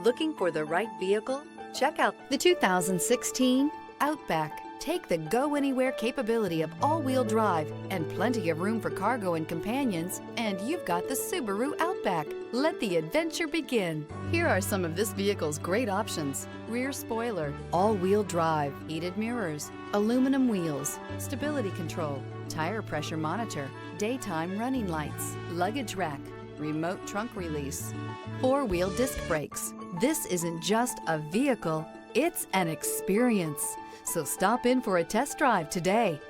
Looking for the right vehicle? Check out the 2016 Outback. Take the go-anywhere capability of all-wheel drive and plenty of room for cargo and companions, and you've got the Subaru Outback. Let the adventure begin. Here are some of this vehicle's great options: rear spoiler, all-wheel drive, heated mirrors, aluminum wheels, stability control, tire pressure monitor, daytime running lights, luggage rack, remote trunk release, four-wheel disc brakes. This isn't just a vehicle, it's an experience. So stop in for a test drive today.